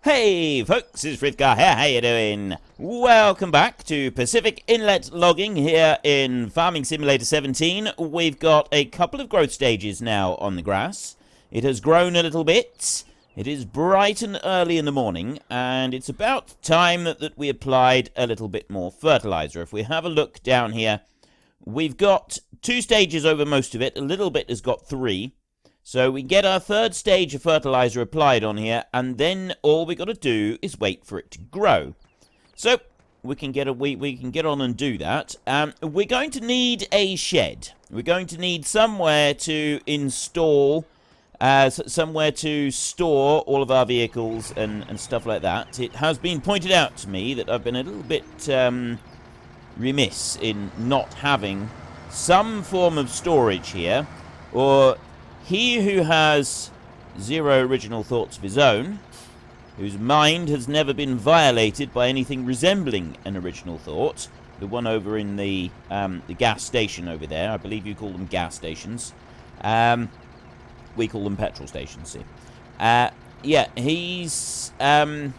Hey folks, it's Frithgar here, how you doing? Welcome back to Pacific Inlet Logging here in Farming Simulator 17. We've got a couple of growth stages now on the grass. It has grown a little bit. It is bright and early in the morning, and it's about time that we applied a little bit more fertilizer. If we have a look down here, we've got 2 stages over most of it. A little bit has got 3. So we get our 3rd stage of fertilizer applied on here, and then all we got to do is wait for it to grow. So we can get on and do that. We're going to need a shed. We're going to need somewhere to install, somewhere to store all of our vehicles and stuff like that. It has been pointed out to me that I've been a little bit remiss in not having some form of storage here, or he who has 0 original thoughts of his own, whose mind has never been violated by anything resembling an original thought, the one over in the gas station over there, I believe you call them gas stations, we call them petrol stations, see. Yeah, he's going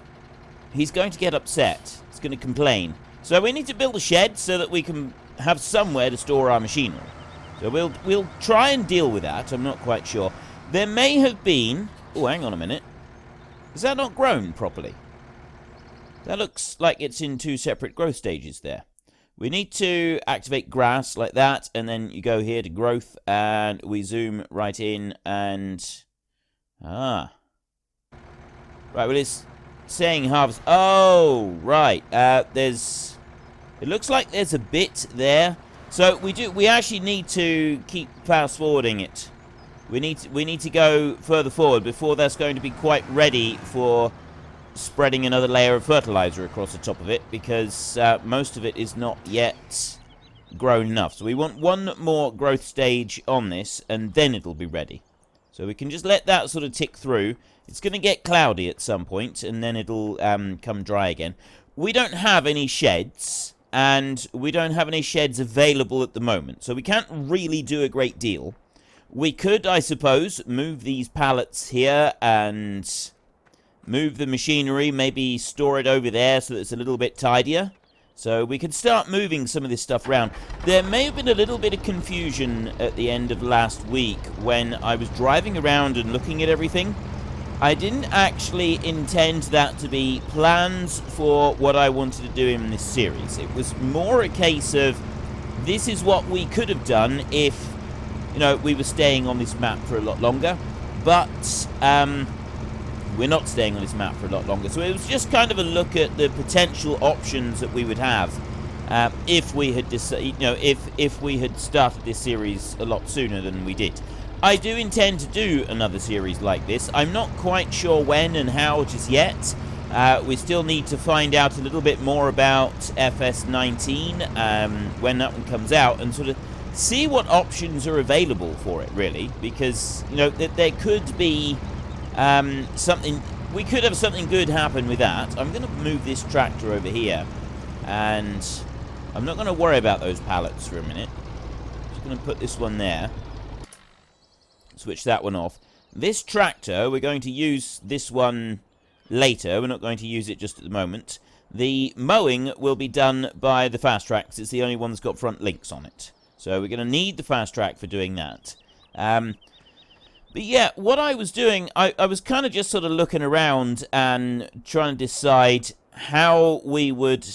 to get upset, he's going to complain. So we need to build a shed so that we can have somewhere to store our machinery. So we'll try and deal with that. I'm not quite sure. There may have been... Oh, hang on a minute. Has that not grown properly? That looks like it's in 2 separate growth stages there. We need to activate grass like that, and then you go here to growth, and we zoom right in, and... Right, well, it's saying harvest... Oh, right. There's... It looks like there's a bit there. So we actually need to keep fast forwarding it. We need to go further forward before that's going to be quite ready for spreading another layer of fertilizer across the top of it, because most of it is not yet grown enough. So we want 1 more growth stage on this, and then it'll be ready. So we can just let that sort of tick through. It's going to get cloudy at some point, and then it'll come dry again. We don't have any sheds. And we don't have any sheds available at the moment, so we can't really do a great deal. We could, I suppose, move these pallets here and move the machinery, maybe store it over there so that it's a little bit tidier. So we could start moving some of this stuff around. There may have been a little bit of confusion at the end of last week when I was driving around and looking at everything. I didn't actually intend that to be plans for what I wanted to do in this series. It was more a case of, this is what we could have done if, you know, we were staying on this map for a lot longer. But we're not staying on this map for a lot longer. So it was just kind of a look at the potential options that we would have if we had if we had started this series a lot sooner than we did. I do intend to do another series like this. I'm not quite sure when and how just yet. We still need to find out a little bit more about FS17 when that one comes out, and sort of see what options are available for it, really. Because, you know, there could be something... We could have something good happen with that. I'm going to move this tractor over here, and I'm not going to worry about those pallets for a minute. Just going to put this one there. Switch that one off. This tractor, we're going to use this one later. We're not going to use it just at the moment. The mowing will be done by the fast track, because it's the only one that's got front links on it. So we're going to need the fast track for doing that. But yeah, what I was doing, I was kind of just sort of looking around and trying to decide how we would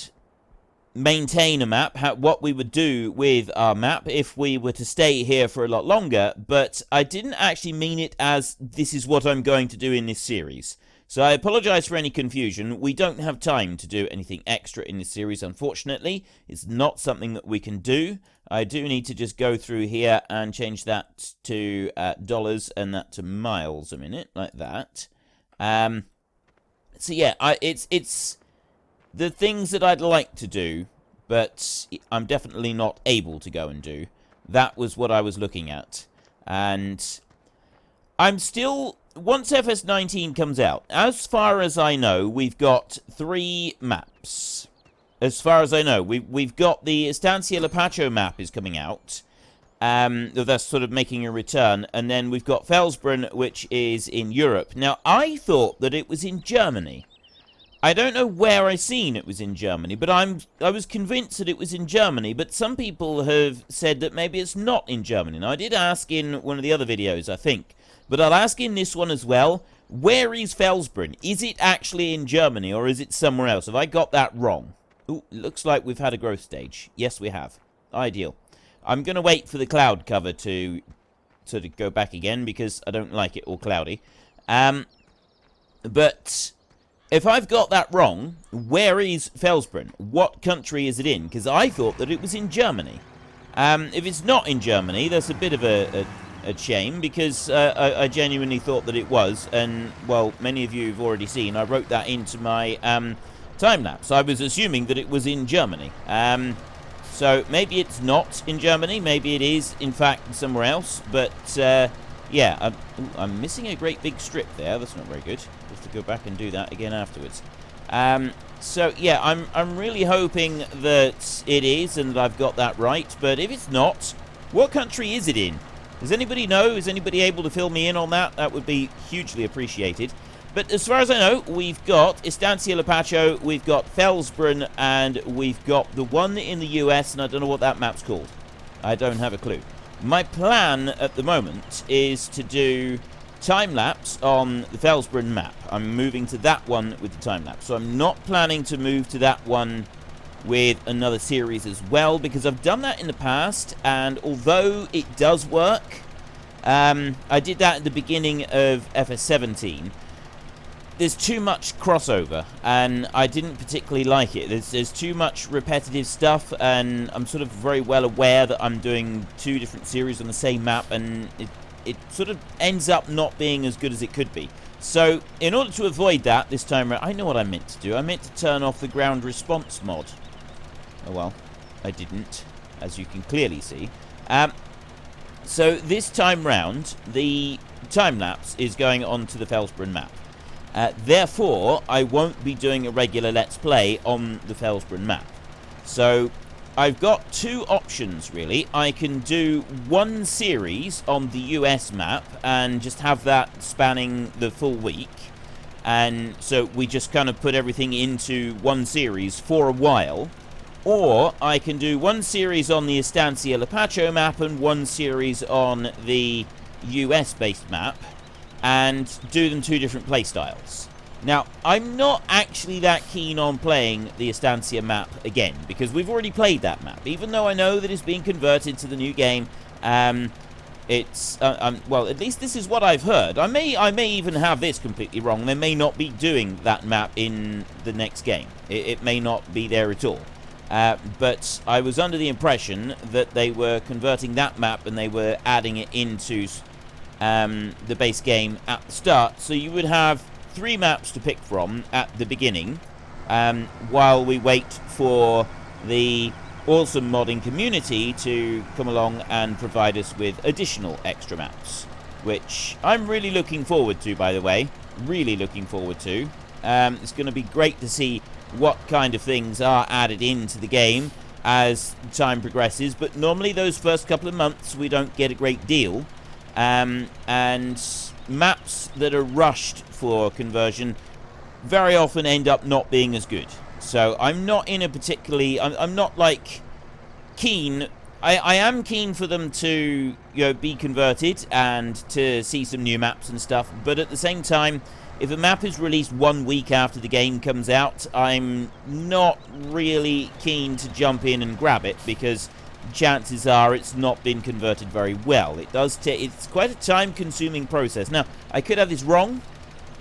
maintain a map, what we would do with our map if we were to stay here for a lot longer, but I didn't actually mean it as this is what I'm going to do in this series. So I apologise for any confusion. We don't have time to do anything extra in this series, unfortunately. It's not something that we can do. I do need to just go through here and change that to dollars and that to miles a minute, like that. So yeah, it's the things that I'd like to do, but I'm definitely not able to go and do. That was what I was looking at. And I'm still... Once FS19 comes out, as far as I know, we've got 3 maps. As far as I know, we've got the Estancia Lapacho map is coming out. That's sort of making a return. And then we've got Felsbrunn, which is in Europe. Now, I thought that it was in Germany. I don't know where I seen it was in Germany, but I was convinced that it was in Germany, but some people have said that maybe it's not in Germany. Now, I did ask in one of the other videos, I think, but I'll ask in this one as well, where is Felsbrunn? Is it actually in Germany, or is it somewhere else? Have I got that wrong? Ooh, looks like we've had a growth stage. Yes, we have. Ideal. I'm going to wait for the cloud cover to sort of go back again, because I don't like it all cloudy. But if I've got that wrong, where is Felsbrunn? What country is it in? Because I thought that it was in Germany. If it's not in Germany, that's a bit of a shame, because I genuinely thought that it was. And, well, many of you have already seen, I wrote that into my time-lapse. I was assuming that it was in Germany. So maybe it's not in Germany. Maybe it is, in fact, somewhere else. But, yeah, I'm missing a great big strip there. That's not very good. Just to go back and do that again afterwards. So, yeah, I'm really hoping that it is and that I've got that right. But if it's not, what country is it in? Does anybody know? Is anybody able to fill me in on that? That would be hugely appreciated. But as far as I know, we've got Estancia Lapacho, we've got Felsbrunn, and we've got the one in the US, and I don't know what that map's called. I don't have a clue. My plan at the moment is to do time-lapse on the Felsbrunn map. I'm moving to that one with the time-lapse. So I'm not planning to move to that one with another series as well, because I've done that in the past, and although it does work, I did that at the beginning of FS17. There's too much crossover, and I didn't particularly like it. There's too much repetitive stuff, and I'm sort of very well aware that I'm doing two different series on the same map, and it sort of ends up not being as good as it could be. So, in order to avoid that this time around, I know what I meant to do. I meant to turn off the ground response mod. Oh well, I didn't, as you can clearly see. So, this time round, the time-lapse is going onto the Felsbrunn map. Therefore, I won't be doing a regular Let's Play on the Felsbrunn map. So, I've got two options, really. I can do one series on the US map and just have that spanning the full week. And so we just kind of put everything into one series for a while. Or I can do one series on the Estancia Lapacho map and one series on the US-based map, and do them two different playstyles. Now, I'm not actually that keen on playing the Estancia map again, because we've already played that map. Even though I know that it's being converted to the new game, it's, well, at least this is what I've heard. I may even have this completely wrong. They may not be doing that map in the next game. It may not be there at all. But I was under the impression that they were converting that map and they were adding it into the base game at the start, so you would have 3 maps to pick from at the beginning, while we wait for the awesome modding community to come along and provide us with additional extra maps, which I'm really looking forward to, by the way. Really looking forward to. It's going to be great to see what kind of things are added into the game as time progresses, but normally those first couple of months we don't get a great deal. And maps that are rushed for conversion very often end up not being as good. So I'm not in a particularly... I'm not, like, keen... I am keen for them to, you know, be converted and to see some new maps and stuff, but at the same time, if a map is released 1 week after the game comes out, I'm not really keen to jump in and grab it, because chances are it's not been converted very well. It does it's quite a time-consuming process. Now, I could have this wrong.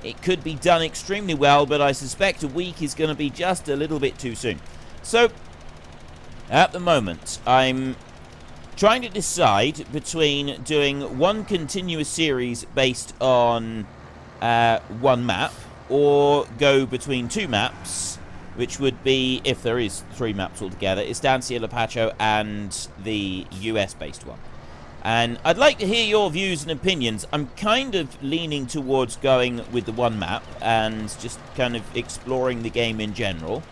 It could be done extremely well, but I suspect a week is going to be just a little bit too soon. So, at the moment, I'm trying to decide between doing one continuous series based on one map, or go between 2 maps, which would be, if there is 3 maps altogether, Estancia Lapacho and the US-based one. And I'd like to hear your views and opinions. I'm kind of leaning towards going with the one map and just kind of exploring the game in general.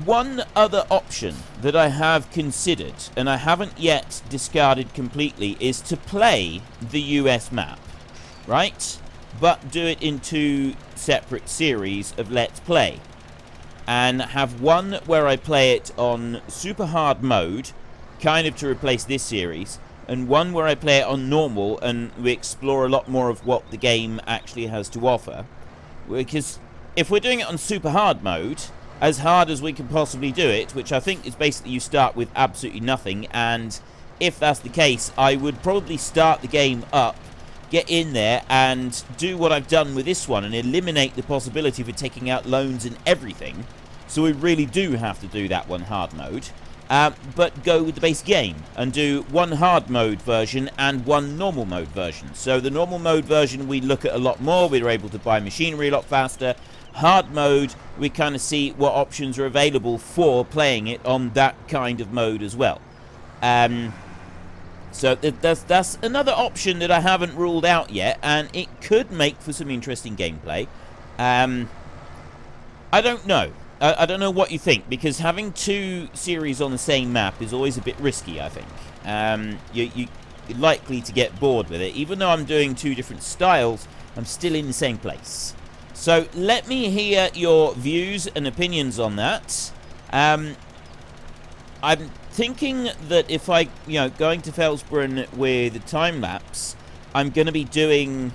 One other option that I have considered, and I haven't yet discarded completely, is to play the US map, right? but do it in 2 separate series of Let's Play. And have one where I play it on super hard mode, kind of to replace this series, and one where I play it on normal and we explore a lot more of what the game actually has to offer. Because if we're doing it on super hard mode, as hard as we can possibly do it, which I think is basically you start with absolutely nothing, and if that's the case, I would probably start the game up, get in there and do what I've done with this one and eliminate the possibility of it taking out loans and everything. So we really do have to do that one hard mode, but go with the base game and do one hard mode version and one normal mode version. So the normal mode version we look at a lot more, we're able to buy machinery a lot faster. Hard mode, we kind of see what options are available for playing it on that kind of mode as well. So that's another option that I haven't ruled out yet, and it could make for some interesting gameplay. I don't know. I don't know what you think, because having 2 series on the same map is always a bit risky, I think. You're likely to get bored with it. Even though I'm doing 2 different styles, I'm still in the same place. So let me hear your views and opinions on that. I'm thinking that if I, going to Felsbrunn with a time-lapse, I'm going to be doing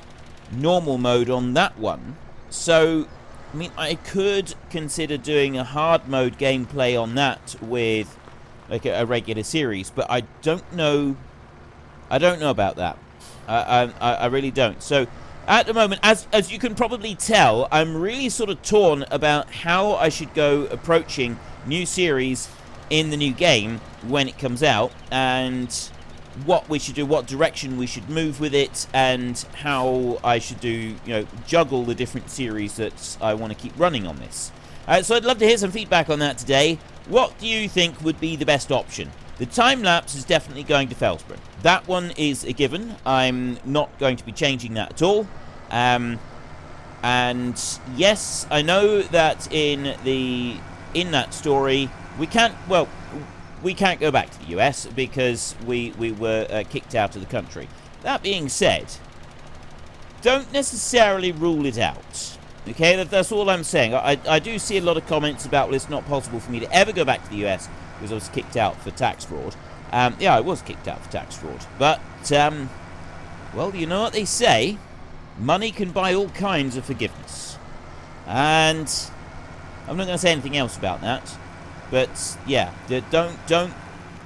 normal mode on that one. So, I mean, I could consider doing a hard mode gameplay on that with, like, a regular series, but I don't know. I don't know about that. I really don't. So, at the moment, as you can probably tell, I'm really sort of torn about how I should go approaching new series in the new game when it comes out, and what we should do, what direction we should move with it, and how I should do, juggle the different series that I want to keep running on this. So I'd love to hear some feedback on that today. What do you think would be the best option? The time-lapse is definitely going to Felsbrunn. That one is a given. I'm not going to be changing that at all. And yes, I know that in that story, we can't go back to the US because we were kicked out of the country. That being said, don't necessarily rule it out. Okay, that's all I'm saying. I do see a lot of comments about, well, it's not possible for me to ever go back to the US because I was kicked out for tax fraud. Yeah, I was kicked out for tax fraud. But, well, you know what they say. Money can buy all kinds of forgiveness. And I'm not going to say anything else about that. But, yeah, don't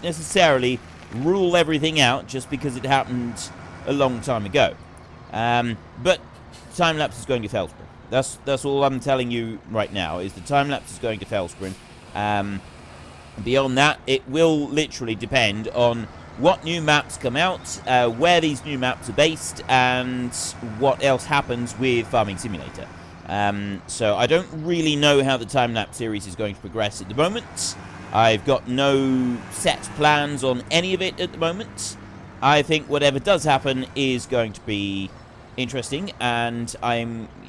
necessarily rule everything out just because it happened a long time ago. But time-lapse is going to Felsbrunn. That's all I'm telling you right now, is the time-lapse is going to Felsbrunn. Beyond that, it will literally depend on what new maps come out, where these new maps are based, and what else happens with Farming Simulator. So I don't really know how the time-lapse series is going to progress at the moment. I've got no set plans on any of it at the moment. I think whatever does happen is going to be interesting, and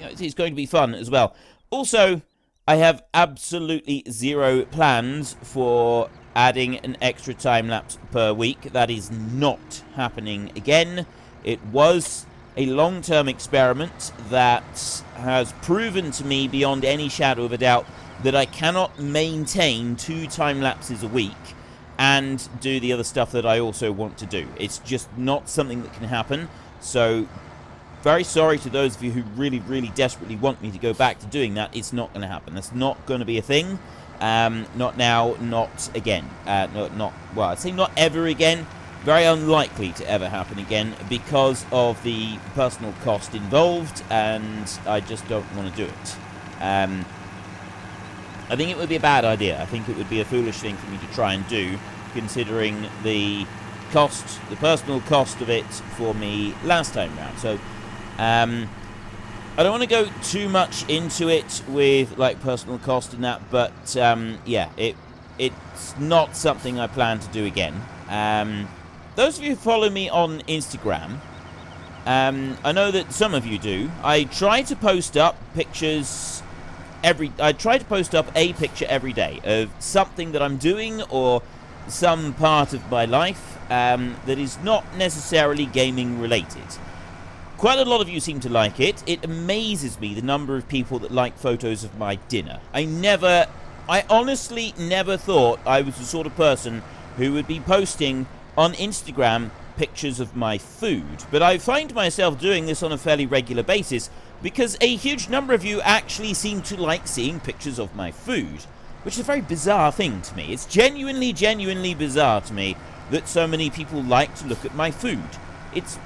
it's going to be fun as well. Also, I have absolutely zero plans for adding an extra time-lapse per week. That is not happening again. It was a long-term experiment that has proven to me beyond any shadow of a doubt that I cannot maintain 2 time-lapses a week and do the other stuff that I also want to do. It's just not something that can happen. So, very sorry to those of you who really, really desperately want me to go back to doing that. It's not going to happen. That's not going to be a thing. Not now, not again. Well, I'd say not ever again. Very unlikely to ever happen again because of the personal cost involved, and I just don't want to do it. I think it would be a bad idea. I think it would be a foolish thing for me to try and do, considering the cost, the personal cost of it for me last time round. So, I don't want to go too much into it with, like, personal cost and that, but, yeah, it's not something I plan to do again. Those of you who follow me on Instagram, I know that some of you do. I try to post up pictures I try to post up a picture every day of something that I'm doing or some part of my life that is not necessarily gaming related. quite a lot of you seem to like it. It amazes me the number of people that like photos of my dinner. I honestly never thought I was the sort of person who would be posting on Instagram pictures of my food, but I find myself doing this on a fairly regular basis because a huge number of you actually seem to like seeing pictures of my food, which is a very bizarre thing to me. It's genuinely bizarre to me that so many people like to look at my food. It's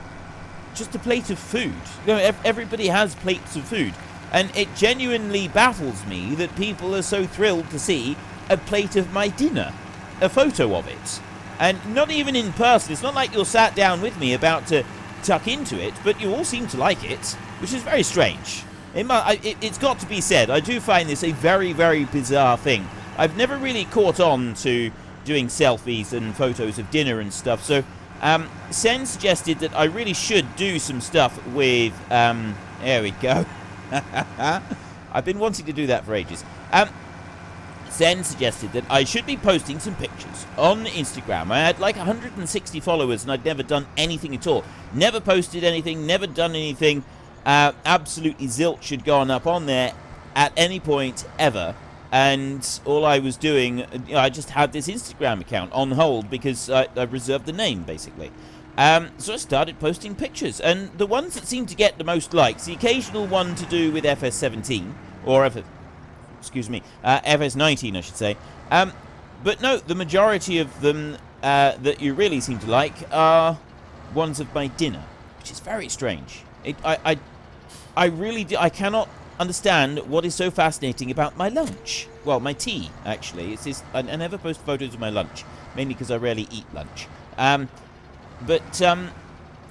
just a plate of food. You know, everybody has plates of food, and it genuinely baffles me that people are so thrilled to see a plate of my dinner, a photo of it. And not even in person. It's not like you're sat down with me about to tuck into it, but you all seem to like it, which is very strange. It's got to be said, I do find this a very, very bizarre thing. I've never really caught on to doing selfies and photos of dinner and stuff, so Sen suggested that I really should do some stuff with, there we go. I've been wanting to do that for ages. Sen suggested that I should be posting some pictures on Instagram. I had like 160 followers and I'd never done anything at all. Never posted anything, never done anything. Absolutely zilch had gone up on there at any point ever. And all I was doing, I just had this Instagram account on hold because I reserved the name, basically. So I started posting pictures. And the ones that seem to get the most likes, the occasional one to do with FS17, or FS19, I should say. But no, the majority of them that you really seem to like are ones of my dinner, which is very strange. I really do. I cannot understand what is so fascinating about my lunch. Well, my tea, actually. It's just, I never post photos of my lunch, mainly because I rarely eat lunch.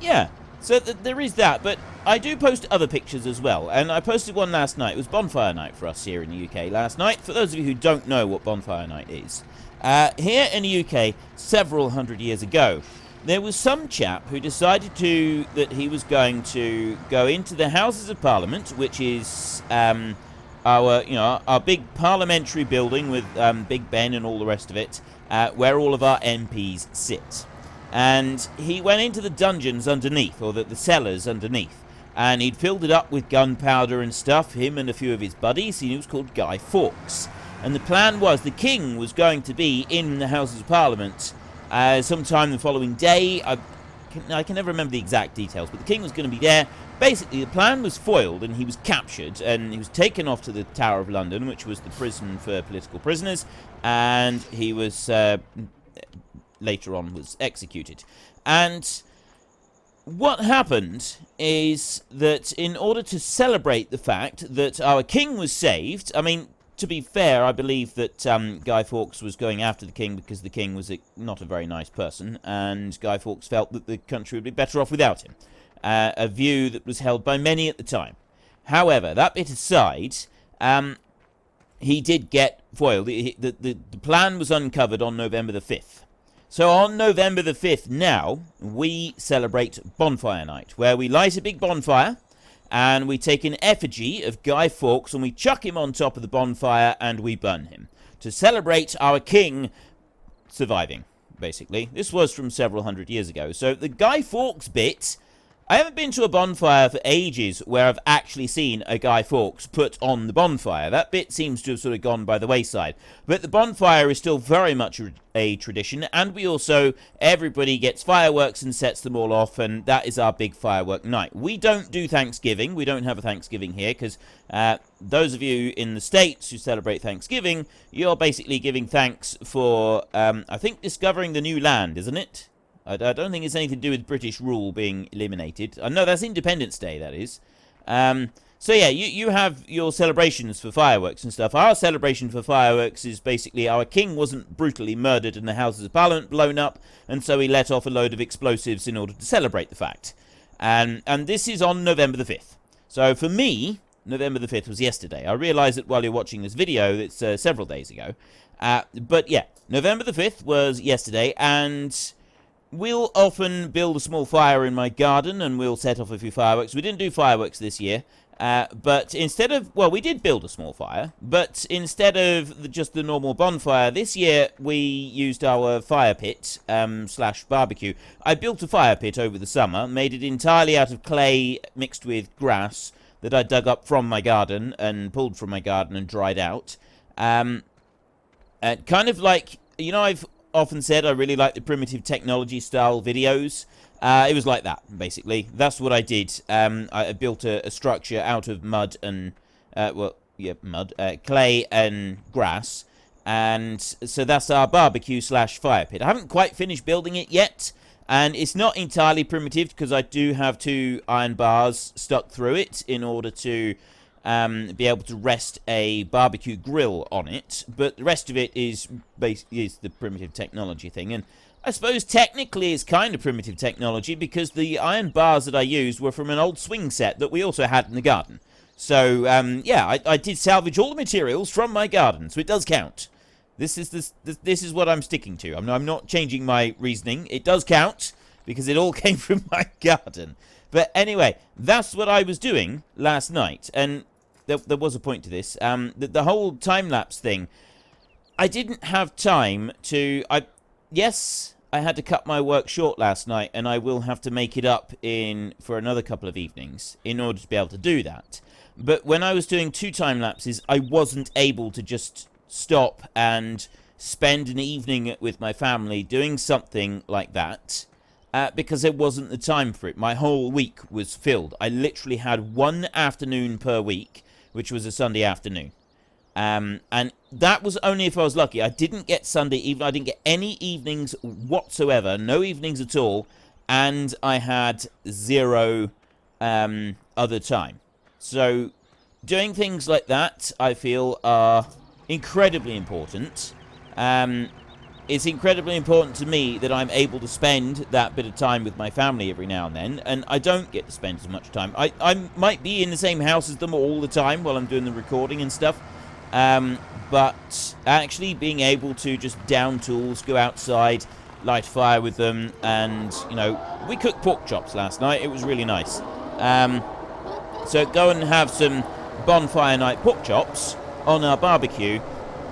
Yeah. So there is that, but I do post other pictures as well, and I posted one last night. It was Bonfire Night for us here in the UK last night. For those of you who don't know what Bonfire Night is, here in the UK, several hundred years ago, there was some chap who decided that he was going to go into the Houses of Parliament, which is our big parliamentary building with Big Ben and all the rest of it, where all of our MPs sit. And he went into the dungeons underneath, or the cellars underneath, and he'd filled it up with gunpowder and stuff, him and a few of his buddies. He was called Guy Fawkes. And the plan was the king was going to be in the Houses of Parliament sometime the following day. I can never remember the exact details, but the king was going to be there. Basically, the plan was foiled, and he was captured, and he was taken off to the Tower of London, which was the prison for political prisoners, and he was... later on was executed. And what happened is that in order to celebrate the fact that our king was saved, I mean, to be fair, I believe that Guy Fawkes was going after the king because the king was not a very nice person, and Guy Fawkes felt that the country would be better off without him. A view that was held by many at the time. However, that bit aside, he did get foiled. The plan was uncovered on November the 5th. So on November the 5th now, we celebrate Bonfire Night, where we light a big bonfire, and we take an effigy of Guy Fawkes, and we chuck him on top of the bonfire, and we burn him, to celebrate our king surviving, basically. This was from several hundred years ago. So the Guy Fawkes bit... I haven't been to a bonfire for ages where I've actually seen a Guy Fawkes put on the bonfire. That bit seems to have sort of gone by the wayside. But the bonfire is still very much a tradition, and everybody gets fireworks and sets them all off, and that is our big firework night. We don't do Thanksgiving. We don't have a Thanksgiving here, because those of you in the States who celebrate Thanksgiving, you're basically giving thanks for, I think, discovering the new land, isn't it? I don't think it's anything to do with British rule being eliminated. No, that's Independence Day, that is. So yeah, you have your celebrations for fireworks and stuff. Our celebration for fireworks is basically our king wasn't brutally murdered and the Houses of Parliament blown up, and so he let off a load of explosives in order to celebrate the fact. And this is on November the 5th. So for me, November the 5th was yesterday. I realise that while you're watching this video, it's several days ago. But yeah, November the 5th was yesterday, and... we'll often build a small fire in my garden, and we'll set off a few fireworks. We didn't do fireworks this year, But instead of, well, we did build a small fire, but instead of just the normal bonfire, this year we used our fire pit slash barbecue. I built a fire pit over the summer, made it entirely out of clay mixed with grass that I dug up from my garden and pulled from my garden and dried out. Kind of like, you know, I've often said I really like the primitive technology style videos. It was like that, basically. That's what I did. I built a structure out of mud and, clay and grass. And so that's our barbecue slash fire pit. I haven't quite finished building it yet. And it's not entirely primitive because I do have 2 iron bars stuck through it in order to be able to rest a barbecue grill on it. But the rest of it is the primitive technology thing. And I suppose technically it's kind of primitive technology because the iron bars that I used were from an old swing set that we also had in the garden. So, yeah, I did salvage all the materials from my garden, so it does count. This is what I'm sticking to. I'm not changing my reasoning. It does count because it all came from my garden. But anyway, that's what I was doing last night. And there was a point to this. The whole time-lapse thing, I didn't have time to... Yes, I had to cut my work short last night, and I will have to make it up for another couple of evenings in order to be able to do that. But when I was doing 2 time lapses, I wasn't able to just stop and spend an evening with my family doing something like that because there wasn't the time for it. My whole week was filled. I literally had 1 afternoon per week, which was a Sunday afternoon. And that was only if I was lucky. I didn't get Sunday evening. I didn't get any evenings whatsoever. No evenings at all. And I had 0 other time. So doing things like that, I feel, are incredibly important. It's incredibly important to me that I'm able to spend that bit of time with my family every now and then. And I don't get to spend as much time. I might be in the same house as them all the time while I'm doing the recording and stuff. But actually being able to just down tools, go outside, light a fire with them, and, you know, we cooked pork chops last night. It was really nice. So go and have some bonfire night pork chops on our barbecue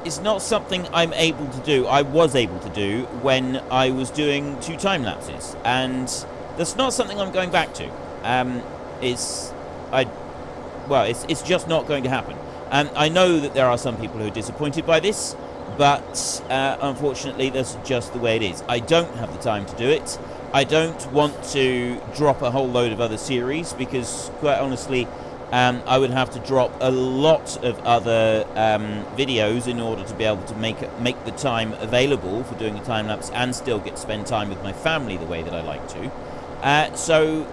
is not something I'm able to do. I was able to do when I was doing 2 time lapses, and that's not something I'm going back to. It's just not going to happen. I know that there are some people who are disappointed by this, but unfortunately that's just the way it is. I don't have the time to do it. I don't want to drop a whole load of other series because, quite honestly, I would have to drop a lot of other videos in order to be able to make the time available for doing a time-lapse and still get to spend time with my family the way that I like to. So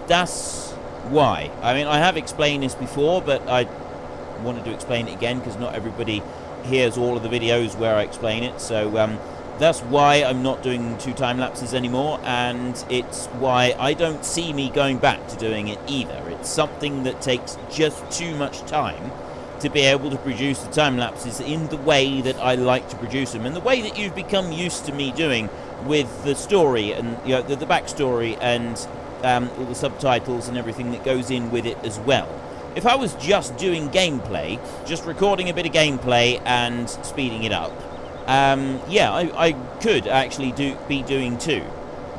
that's why. I mean, I have explained this before, but I wanted to explain it again because not everybody hears all of the videos where I explain it. So that's why I'm not doing 2 time lapses anymore, and it's why I don't see me going back to doing it either. It's something that takes just too much time to be able to produce the time lapses in the way that I like to produce them, and the way that you've become used to me doing with the story and, you know, the backstory and all the subtitles and everything that goes in with it as well. If I was just doing gameplay, just recording a bit of gameplay and speeding it up, yeah, I could actually be doing 2.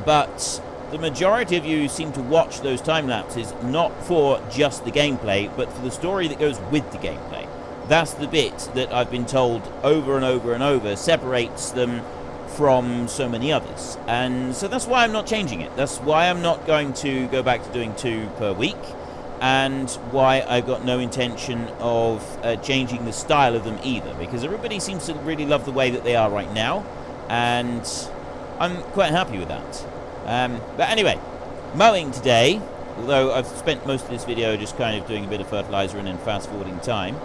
But the majority of you seem to watch those time lapses not for just the gameplay, but for the story that goes with the gameplay. That's the bit that I've been told over and over and over separates them from so many others. And so that's why I'm not changing it. That's why I'm not going to go back to doing 2 per week. And why I've got no intention of changing the style of them either, because everybody seems to really love the way that they are right now, and I'm quite happy with that. But anyway, mowing today, although I've spent most of this video just kind of doing a bit of fertilizer and then fast forwarding time.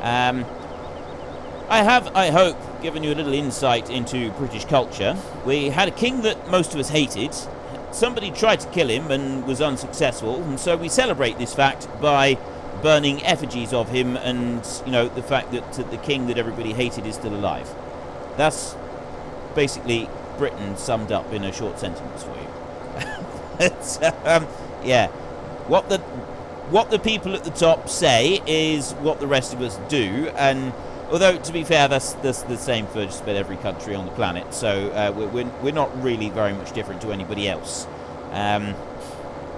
I have, I hope, given you a little insight into British culture. We had a king that most of us hated. Somebody tried to kill him and was unsuccessful, and so we celebrate this fact by burning effigies of him and, you know, the fact that the king that everybody hated is still alive. That's basically Britain summed up in a short sentence for you. Yeah. what the people at the top say is what the rest of us do, and although, to be fair, that's the same for just about every country on the planet, so we're not really very much different to anybody else.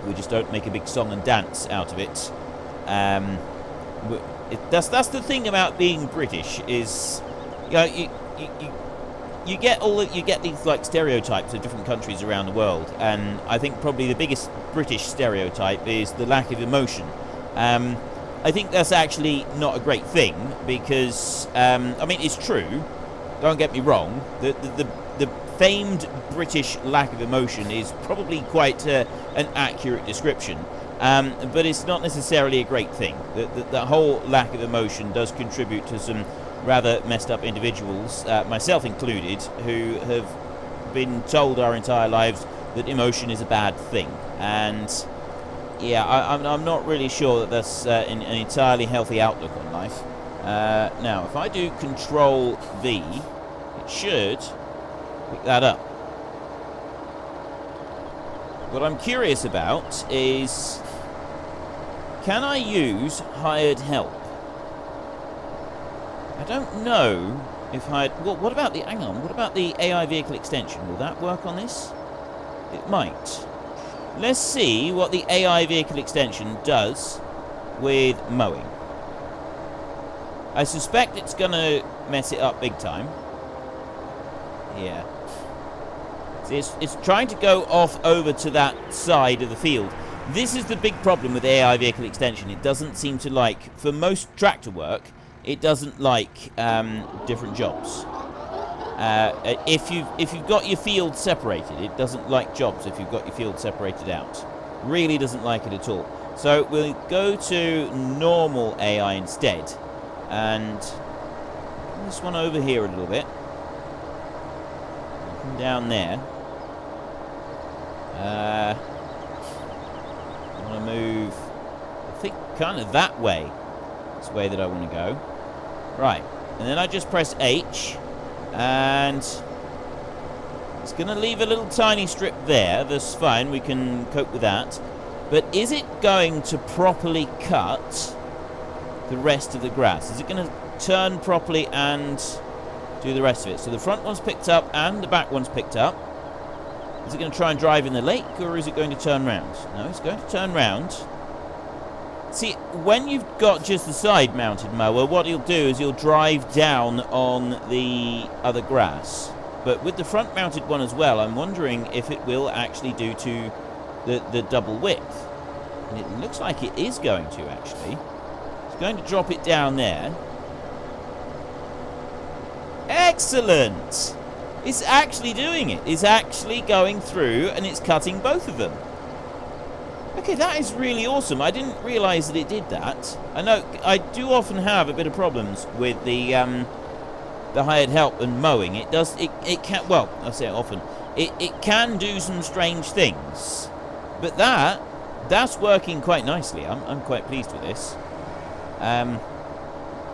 We just don't make a big song and dance out of it. That's the thing about being British, is you get these like stereotypes of different countries around the world, and I think probably the biggest British stereotype is the lack of emotion. I think that's actually not a great thing, because I mean, it's true, don't get me wrong, the famed British lack of emotion is probably quite an accurate description, but it's not necessarily a great thing. The whole lack of emotion does contribute to some rather messed up individuals, myself included, who have been told our entire lives that emotion is a bad thing. And yeah, I'm not really sure that that's an entirely healthy outlook on life. Now, if I do Control V, it should pick that up. What I'm curious about is, can I use hired help? I don't know if hired... Well, what about the... Hang on, what about the AI vehicle extension? Will that work on this? It might. Let's see what the AI vehicle extension does with mowing. I suspect it's going to mess it up big time. Yeah. See, it's trying to go off over to that side of the field. This is the big problem with AI vehicle extension. It doesn't seem to like, for most tractor work, it doesn't like different jobs. If you've got your field separated, it doesn't like jobs if you've got your field separated out. Really doesn't like it at all. So we'll go to normal AI instead, and bring this one over here a little bit. Come down there. I want to move, I think, kind of that way. That's the way that I want to go. Right, and then I just press H, and it's going to leave a little tiny strip there. That's fine, we can cope with that. But is it going to properly cut the rest of the grass? Is it going to turn properly and do the rest of it? So the front one's picked up and the back one's picked up. Is it going to try and drive in the lake, or is it going to turn round? No, it's going to turn round. See, when you've got just the side-mounted mower, what you'll do is you'll drive down on the other grass. But with the front-mounted one as well, I'm wondering if it will actually do to the double width. And it looks like it is going to, actually. It's going to drop it down there. Excellent! It's actually doing it. It's actually going through, and it's cutting both of them. Okay, that is really awesome. I didn't realise that it did that. I know I do often have a bit of problems with the hired help and mowing. It does. It can. Well, I say it often. It can do some strange things, but that's working quite nicely. I'm quite pleased with this.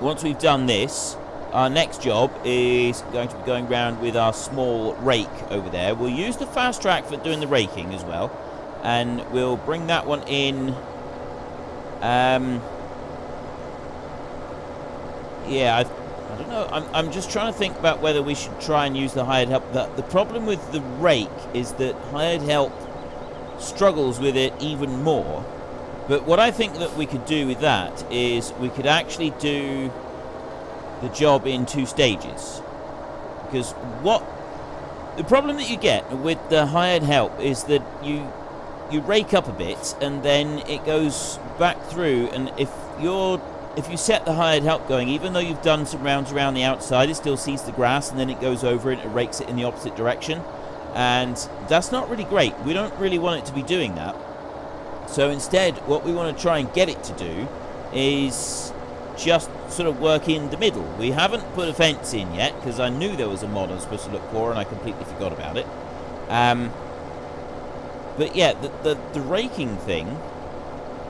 Once we've done this, our next job is going to be going round with our small rake over there. We'll use the fast track for doing the raking as well. And we'll bring that one in. Yeah, I don't know. I'm just trying to think about whether we should try and use the hired help. The problem with the rake is that hired help struggles with it even more. But what I think that we could do with that is we could actually do the job in 2 stages. Because the problem that you get with the hired help is that you rake up a bit, and then it goes back through, and if you set the hired help going, even though you've done some rounds around the outside, it still sees the grass, and then it goes over it and rakes it in the opposite direction, and that's not really great. We don't really want it to be doing that. So instead, what we want to try and get it to do is just sort of work in the middle. We haven't put a fence in yet, because I knew there was a mod I was supposed to look for, and I completely forgot about it. But yeah, the raking thing,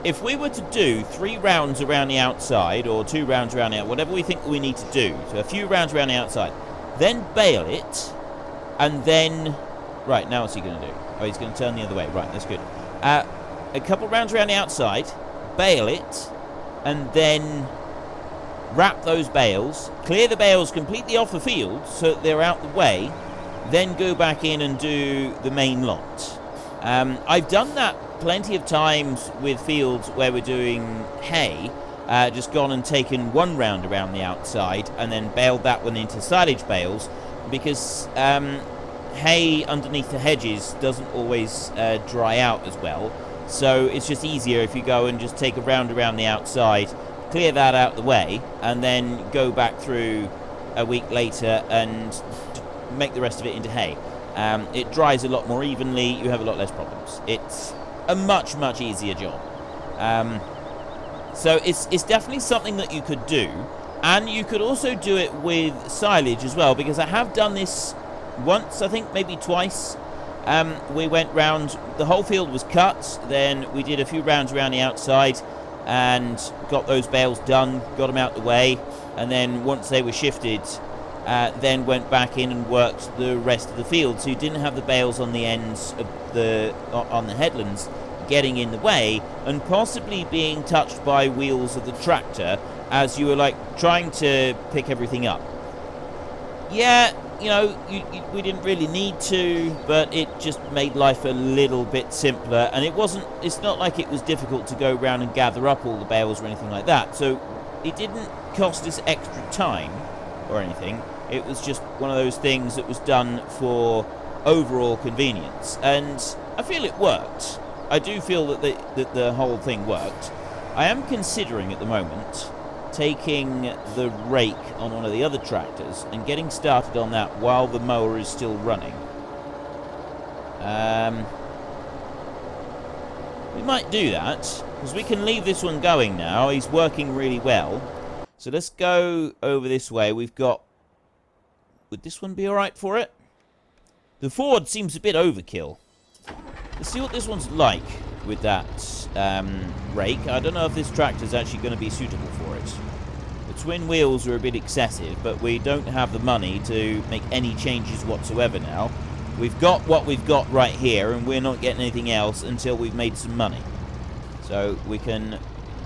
if we were to do 3 rounds around the outside, or 2 rounds around the outside, whatever we think we need to do, so a few rounds around the outside, then bale it, and then... Right, now what's he going to do? Oh, he's going to turn the other way. Right, that's good. A couple rounds around the outside, bale it, and then wrap those bales, clear the bales completely off the field so that they're out the way, then go back in and do the main lot. I've done that plenty of times with fields where we're doing hay, just gone and taken one round around the outside and then baled that one into silage bales, because hay underneath the hedges doesn't always dry out as well. So it's just easier if you go and just take a round around the outside, clear that out the way, and then go back through a week later and make the rest of it into hay. It dries a lot more evenly, you have a lot less problems. It's a much, much easier job. So it's definitely something that you could do, and you could also do it with silage as well, because I have done this once, I think maybe twice. We went round, the whole field was cut, then we did a few rounds around the outside and got those bales done, got them out the way, and then once they were shifted, then went back in and worked the rest of the field, so you didn't have the bales on the ends of on the headlands getting in the way and possibly being touched by wheels of the tractor as you were like trying to pick everything up. Yeah, you know, we didn't really need to, but it just made life a little bit simpler, and it's not like it was difficult to go around and gather up all the bales or anything like that, so it didn't cost us extra time or anything. It was just one of those things that was done for overall convenience, and I feel it worked. I do feel that the whole thing worked. I am considering at the moment taking the rake on one of the other tractors and getting started on that while the mower is still running. We might do that, because we can leave this one going now. He's working really well. So let's go over this way. We've got... Would this one be alright for it? The Ford seems a bit overkill. Let's see what this one's like with that rake. I don't know if this tractor's actually going to be suitable for it. The twin wheels are a bit excessive, but we don't have the money to make any changes whatsoever now. We've got what we've got right here, and we're not getting anything else until we've made some money. So we can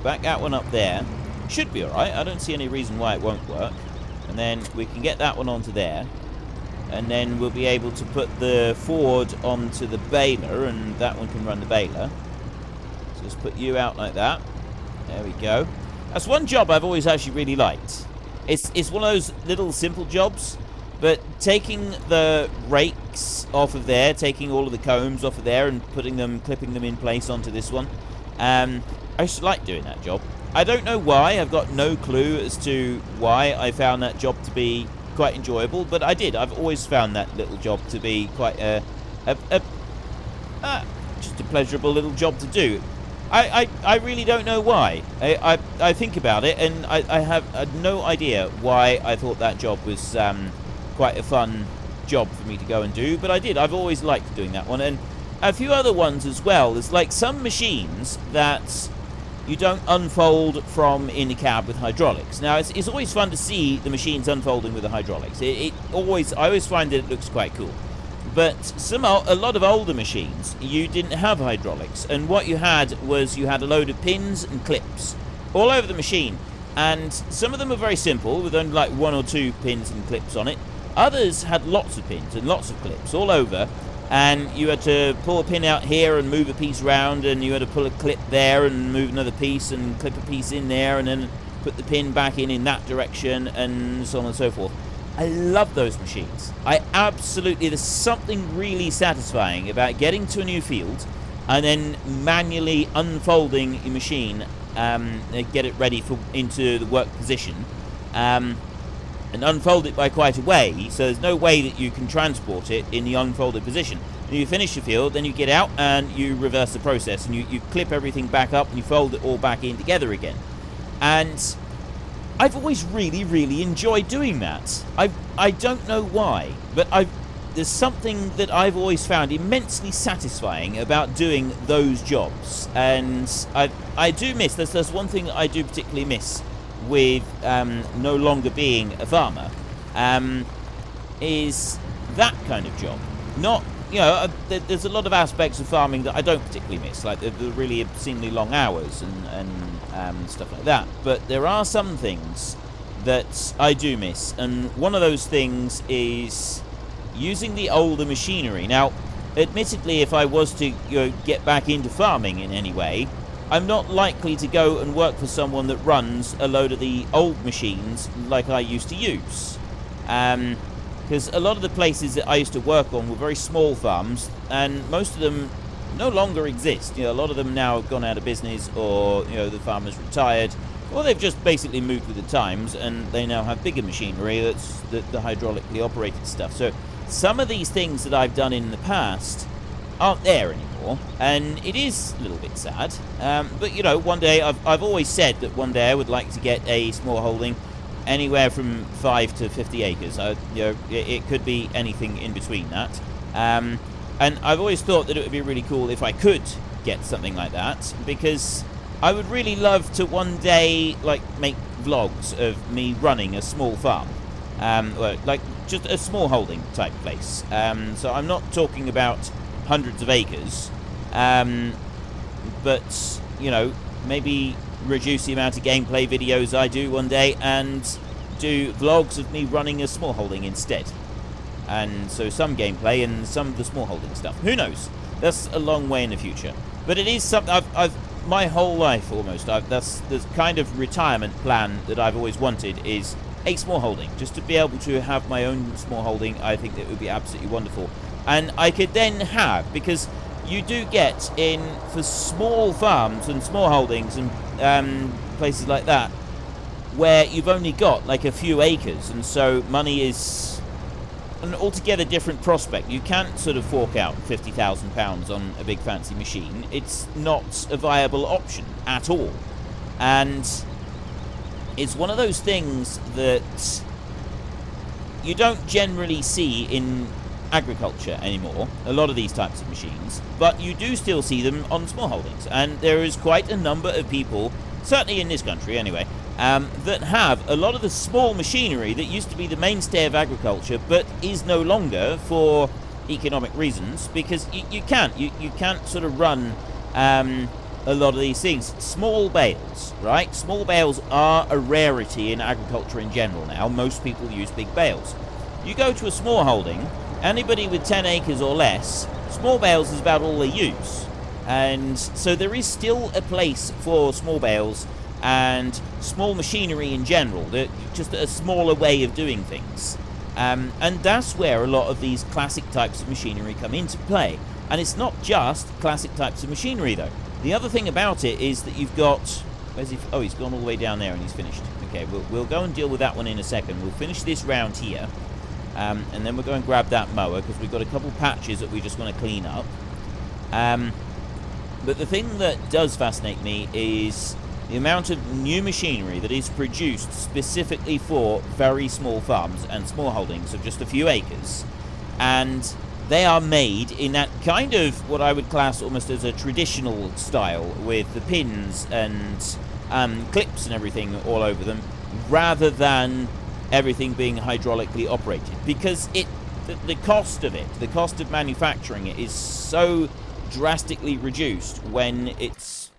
back that one up there. Should be alright. I don't see any reason why it won't work. And then we can get that one onto there. And then we'll be able to put the Ford onto the baler, and that one can run the baler. So just put you out like that. There we go. That's one job I've always actually really liked. It's one of those little simple jobs, but taking the rakes off of there, taking all of the combs off of there and clipping them in place onto this one, I just like doing that job. I don't know why. I've got no clue as to why I found that job to be quite enjoyable, but I did. I've always found that little job to be quite just a pleasurable little job to do. I really don't know why. I think about it, and I have no idea why I thought that job was quite a fun job for me to go and do, but I did. I've always liked doing that one, and a few other ones as well. There's like some machines that you don't unfold from in the cab with hydraulics. Now, it's always fun to see the machines unfolding with the hydraulics. I always find that it looks quite cool. But a lot of older machines, you didn't have hydraulics, and what you had was you had a load of pins and clips all over the machine, and some of them are very simple with only like 1 or 2 pins and clips on it. Others had lots of pins and lots of clips all over, and you had to pull a pin out here and move a piece round, and you had to pull a clip there and move another piece and clip a piece in there, and then put the pin back in that direction, and so on and so forth. I love those machines. There's something really satisfying about getting to a new field and then manually unfolding your machine, get it ready into the work position, and unfold it by quite a way, so there's no way that you can transport it in the unfolded position. When you finish the field, then you get out and you reverse the process, and you clip everything back up and you fold it all back in together again. And I've always really, really enjoyed doing that. I don't know why, but there's something that I've always found immensely satisfying about doing those jobs, and I do miss. There's one thing that I do particularly miss with no longer being a farmer, is that kind of job. Not you know, there's a lot of aspects of farming that I don't particularly miss, like the really obscenely long hours and stuff like that. But there are some things that I do miss, and one of those things is using the older machinery. Now, admittedly, if I was to get back into farming in any way, I'm not likely to go and work for someone that runs a load of the old machines like I used to use. Because a lot of the places that I used to work on were very small farms, and most of them no longer exist. A lot of them now have gone out of business, or the farmer's retired, or they've just basically moved with the times, and they now have bigger machinery that's the hydraulically operated stuff. So some of these things that I've done in the past aren't there anymore, and it is a little bit sad. But one day I've always said that one day I would like to get a small holding. Anywhere from 5 to 50 acres. It could be anything in between that. And I've always thought that it would be really cool if I could get something like that, because I would really love to one day make vlogs of me running a small farm, like just a small holding type place. So I'm not talking about hundreds of acres, but maybe reduce the amount of gameplay videos I do one day and do vlogs of me running a small holding instead. And so some gameplay and some of the small holding stuff. Who knows? That's a long way in the future. But it is something I've my whole life almost. That's the kind of retirement plan that I've always wanted, is a small holding. Just to be able to have my own small holding, I think that would be absolutely wonderful. And I could then have, because you do get in for small farms and small holdings and places like that, where you've only got like a few acres, and so money is an altogether different prospect. You can't sort of fork out £50,000 on a big fancy machine. It's not a viable option at all, and it's one of those things that you don't generally see in agriculture anymore, a lot of these types of machines, but you do still see them on small holdings, and there is quite a number of people, certainly in this country anyway, that have a lot of the small machinery that used to be the mainstay of agriculture but is no longer for economic reasons, because you can't sort of run a lot of these things. Small bales, right? Small bales are a rarity in agriculture in general now. Most people use big bales. You go to a small holding, anybody with 10 acres or less, small bales is about all they use. And so there is still a place for small bales and small machinery in general, just a smaller way of doing things. And that's where a lot of these classic types of machinery come into play. And it's not just classic types of machinery, though. The other thing about it is that you've got... Where's he? Oh, he's gone all the way down there and he's finished. Okay, we'll go and deal with that one in a second. We'll finish this round here. And then we'll go and grab that mower, because we've got a couple patches that we just want to clean up. But the thing that does fascinate me is the amount of new machinery that is produced specifically for very small farms and small holdings of just a few acres. And they are made in that kind of what I would class almost as a traditional style, with the pins and clips and everything all over them, rather than everything being hydraulically operated, because the cost of it, the cost of manufacturing it, is so drastically reduced when it's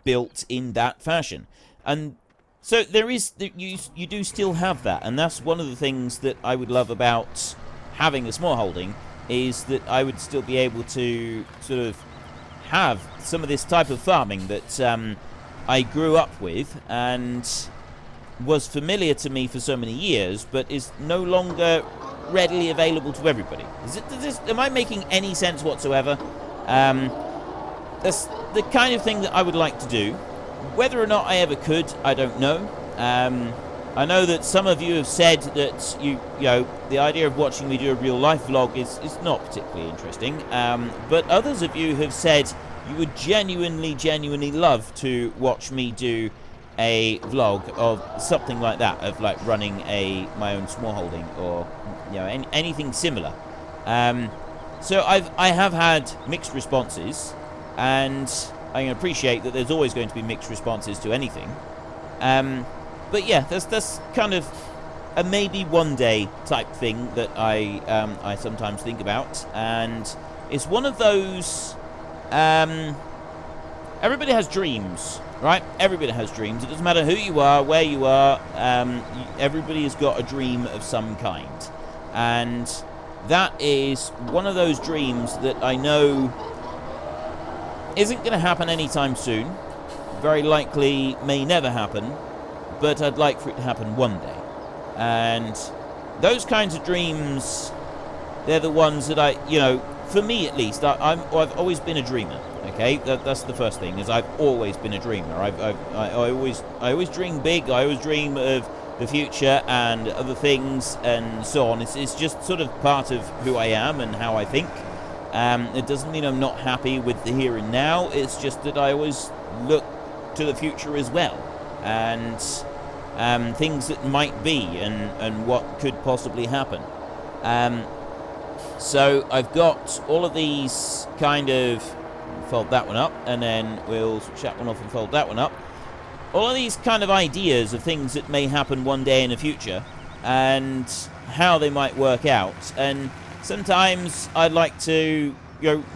built in that fashion. And so there is, you do still have that, and that's one of the things that I would love about having a small holding, is that I would still be able to sort of have some of this type of farming that I grew up with and was familiar to me for so many years, but is no longer readily available to everybody. Am I making any sense whatsoever? That's the kind of thing that I would like to do. Whether or not I ever could, I don't know. I know that some of you have said that you know the idea of watching me do a real life vlog is not particularly interesting. But others of you have said you would genuinely love to watch me do a vlog of something like that, of like running my own small holding, or anything similar. So I have had mixed responses, and I can appreciate that there's always going to be mixed responses to anything. But yeah, that's kind of a maybe one day type thing that I sometimes think about, and it's one of those. Everybody has dreams, right? Everybody has dreams. It doesn't matter who you are, where you are. Everybody has got a dream of some kind, and that is one of those dreams that I know isn't going to happen anytime soon. Very likely may never happen, but I'd like for it to happen one day. And those kinds of dreams, they're the ones that for me at least, I've always been a dreamer. Okay, that's the first thing, is I've always been a dreamer. I always dream big. I always dream of the future and other things and so on. It's just sort of part of who I am and how I think. It doesn't mean I'm not happy with the here and now. It's just that I always look to the future as well, and things that might be and what could possibly happen. So I've got all of these kind of, fold that one up, and then we'll switch that one off and fold that one up. All of these kind of ideas of things that may happen one day in the future and how they might work out. And sometimes I'd like to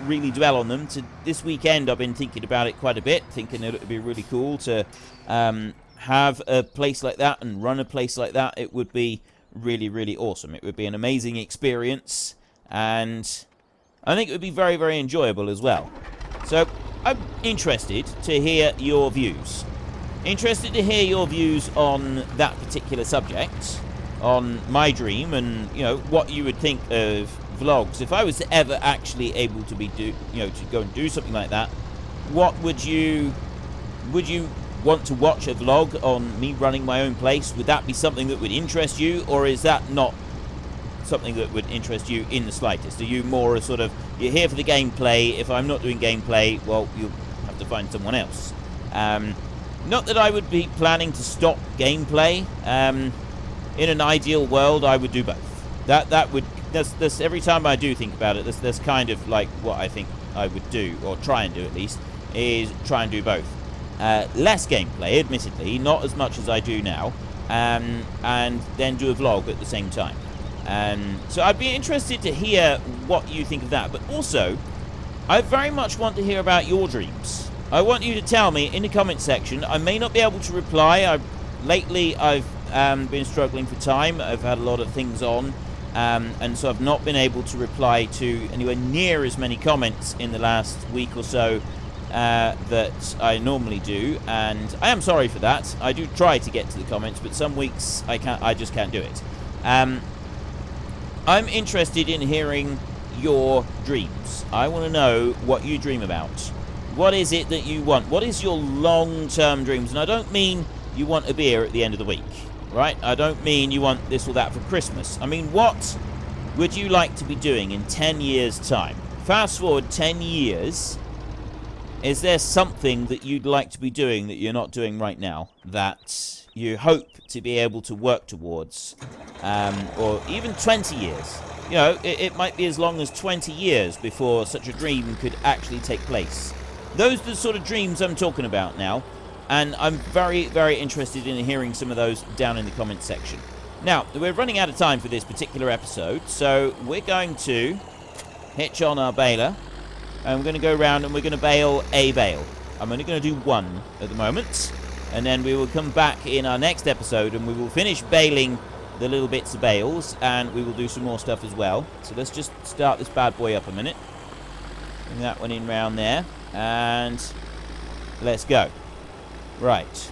really dwell on them. This weekend I've been thinking about it quite a bit, thinking it would be really cool to have a place like that and run a place like that. It would be really, really awesome. It would be an amazing experience, and I think it would be very, very enjoyable as well. So I'm interested to hear your views. Interested to hear your views on that particular subject, on my dream, and what you would think of vlogs. If I was ever actually able to to go and do something like that, what would you want to watch a vlog on me running my own place? Would that be something that would interest you, or is that not something that would interest you in the slightest? Are you more a sort of, you're here for the gameplay, if I'm not doing gameplay, well, you'll have to find someone else? Not that I would be planning to stop gameplay. In an ideal world, I would do both. That's every time I do think about it, that's kind of like what I think I would do, or try and do at least, is try and do both. Less gameplay, admittedly, not as much as I do now, and then do a vlog at the same time. So I'd be interested to hear what you think of that, but also I very much want to hear about your dreams. I want you to tell me in the comment section. I may not be able to reply. Lately I've been struggling for time. I've had a lot of things on, and so I've not been able to reply to anywhere near as many comments in the last week or so that I normally do, and I am sorry for that. I do try to get to the comments, but some weeks I just can't do it. I'm interested in hearing your dreams. I want to know what you dream about. What is it that you want? What is your long-term dreams? And I don't mean you want a beer at the end of the week, right? I don't mean you want this or that for Christmas. I mean, what would you like to be doing in 10 years' time? Fast forward 10 years. Is there something that you'd like to be doing that you're not doing right now that you hope to be able to work towards? Or even 20 years. It might be as long as 20 years before such a dream could actually take place. Those are the sort of dreams I'm talking about now, and I'm very, very interested in hearing some of those down in the comment section. Now, we're running out of time for this particular episode, so we're going to hitch on our baler, and we're going to go around and we're going to bale a bale. I'm only going to do one at the moment, and then we will come back in our next episode and we will finish baling the little bits of bales, and we will do some more stuff as well. So let's just start this bad boy up a minute. Bring that one in round there, and let's go. Right,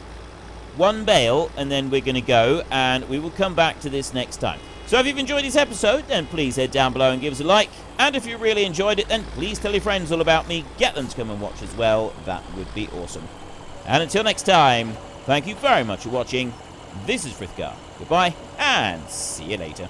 one bale, and then we're going to go, and we will come back to this next time. So if you've enjoyed this episode, then please head down below and give us a like. And if you really enjoyed it, then please tell your friends all about me. Get them to come and watch as well. That would be awesome. And until next time, thank you very much for watching. This is Frithgar. Goodbye, and see you later.